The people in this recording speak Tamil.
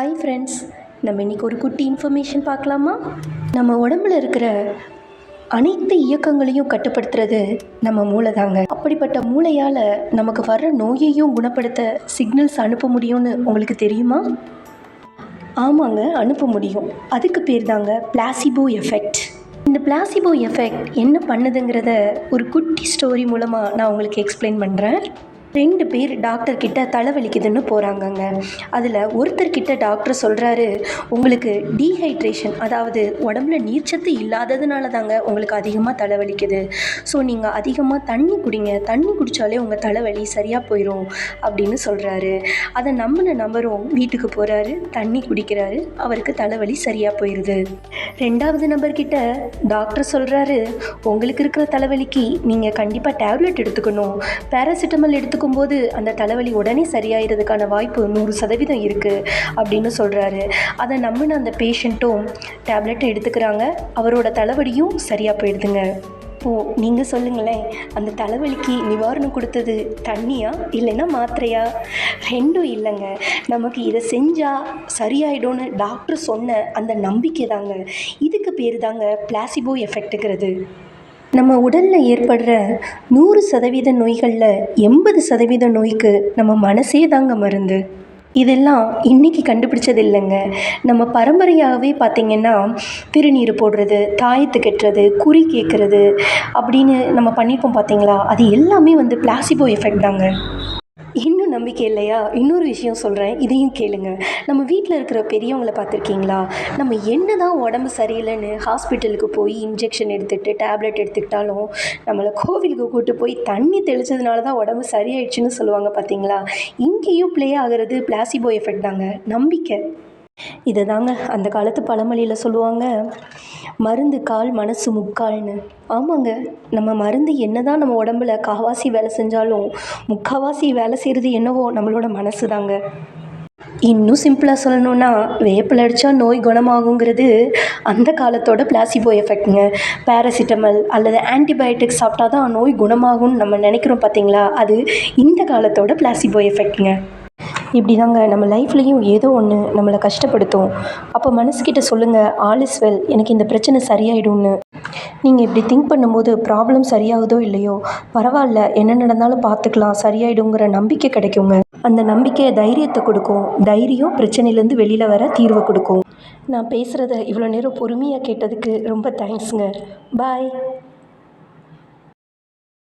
ஹாய் ஃப்ரெண்ட்ஸ், நம்ம இன்றைக்கி ஒரு குட்டி இன்ஃபர்மேஷன் பார்க்கலாமா? நம்ம உடம்புல இருக்கிற அனைத்து இயக்கங்களையும் கட்டுப்படுத்துறது நம்ம மூளை தாங்க. அப்படிப்பட்ட மூளையால் நமக்கு வர்ற நோயையும் குணப்படுத்த சிக்னல்ஸ் அனுப்ப முடியும்னு உங்களுக்கு தெரியுமா? ஆமாங்க, அனுப்ப முடியும். அதுக்கு பேர் தாங்க பிளாசிபோ எஃபெக்ட். இந்த பிளாசிபோ எஃபெக்ட் என்ன பண்ணுதுங்கிறத ஒரு குட்டி ஸ்டோரி மூலமாக நான் உங்களுக்கு எக்ஸ்பிளைன் பண்ணுறேன். 2 பேர் டாக்டர்கிட்ட தலைவலிக்குதுன்னு போகிறாங்கங்க. அதில் ஒருத்தர்கிட்ட டாக்டர் சொல்கிறாரு, உங்களுக்கு டீஹைட்ரேஷன், அதாவது உடம்புல நீர்ச்சத்து இல்லாததுனால தாங்க உங்களுக்கு அதிகமாக தலைவலிக்குது. ஸோ நீங்கள் அதிகமாக தண்ணி குடிங்க, தண்ணி குடித்தாலே உங்கள் தலைவலி சரியாக போயிடும் அப்படின்னு சொல்கிறாரு. அதை நம்பின நபரும் வீட்டுக்கு போகிறாரு, தண்ணி குடிக்கிறாரு, அவருக்கு தலைவலி சரியாக போயிடுது. 2வது நபர்கிட்ட டாக்டர் சொல்கிறாரு, உங்களுக்கு இருக்கிற தலைவலிக்கு நீங்கள் கண்டிப்பாக டேப்லெட் எடுத்துக்கணும், பேராசிட்டமல் எடுத்துக்கணும், போது அந்த தலைவலி உடனே சரியாயிறதுக்கான வாய்ப்பு 100% இருக்குது அப்படின்னு சொல்கிறாரு. அதை நம்பின அந்த பேஷண்ட்டும் டேப்லெட்டை எடுத்துக்கிறாங்க, அவரோட தலைவலியும் சரியாக போயிடுதுங்க. இப்போது நீங்கள் சொல்லுங்களேன், அந்த தலைவலிக்கு நிவாரணம் கொடுத்தது தண்ணியா இல்லைன்னா மாத்திரையா? 2ம் இல்லைங்க. நமக்கு இதை செஞ்சால் சரியாயிடும்னு டாக்டர் சொன்ன அந்த நம்பிக்கை தாங்க. இதுக்கு பேர் தாங்க பிளாசிபோ எஃபெக்ட்டுங்கிறது. நம்ம உடலில் ஏற்படுற 100% நோய்களில் 80% நோய்க்கு நம்ம மனசே தாங்க மருந்து. இதெல்லாம் இன்றைக்கி கண்டுபிடிச்சது இல்லைங்க. நம்ம பரம்பரையாகவே பார்த்திங்கன்னா திருநீர் போடுறது, தாயத்து கட்டுறது, குறி கேட்குறது அப்படின்னு நம்ம பண்ணிப்போம் பார்த்தீங்களா? அது எல்லாமே பிளாசிபோ எஃபெக்ட் தாங்க. இன்னும் நம்பிக்கை இல்லையா? இன்னொரு விஷயம் சொல்கிறேன், இதையும் கேளுங்க. நம்ம வீட்டில் இருக்கிற பெரியவங்களை பார்த்துருக்கீங்களா? நம்ம என்ன தான் உடம்பு சரியில்லைன்னு ஹாஸ்பிட்டலுக்கு போய் இன்ஜெக்ஷன் எடுத்துகிட்டு டேப்லெட் எடுத்துக்கிட்டாலும் நம்மளை கோவிலுக்கு கூப்பிட்டு போய் தண்ணி தெளித்ததுனால தான் உடம்பு சரியாயிடுச்சுன்னு சொல்லுவாங்க பார்த்தீங்களா? இங்கேயும் ப்ளே ஆகிறது பிளாசிபோ எஃபெக்ட் தாங்க, நம்பிக்கை. இதை தாங்க அந்த காலத்து பழமொழியில் சொல்லுவாங்க, மருந்து கால் மனசு முக்கால்னு. ஆமாங்க, நம்ம மருந்து என்ன தான் நம்ம உடம்புல காவாசி வேலை செஞ்சாலும் முக்கால்வாசி வேலை செய்கிறது என்னவோ நம்மளோட மனசு தாங்க. இன்னும் சிம்பிளாக சொல்லணுன்னா, வேப்பில் அடித்தா நோய் குணமாகுங்கிறது அந்த காலத்தோட பிளாசிபோ எஃபெக்ட்டுங்க. பேராசிட்டமல் அல்லது ஆன்டிபயோட்டிக்ஸ் சாப்பிட்டா தான் நோய் குணமாகும்னு நம்ம நினைக்கிறோம் பார்த்தீங்களா? அது இந்த காலத்தோட பிளாசிபோ எஃபெக்ட்டுங்க. இப்படி தாங்க நம்ம லைஃப்லேயும் ஏதோ ஒன்று நம்மளை கஷ்டப்படுத்தும். அப்போ மனசுக்கிட்ட சொல்லுங்கள், ஆல் இஸ் வெல், எனக்கு இந்த பிரச்சனை சரியாயிடும்னு. நீங்கள் இப்படி திங்க் பண்ணும்போது ப்ராப்ளம் சரியாகுதோ இல்லையோ, பரவாயில்ல, என்ன நடந்தாலும் பார்த்துக்கலாம், சரியாயிடுங்கிற நம்பிக்கை கிடைக்குங்க. அந்த நம்பிக்கை தைரியத்தை கொடுக்கும். தைரியம் பிரச்சனையிலேருந்து வெளியில் வர தீர்வை கொடுக்கும். நான் பேசுகிறத இவ்வளோ நேரம் பொறுமையாக கேட்டதுக்கு ரொம்ப தேங்க்ஸுங்க. பாய்.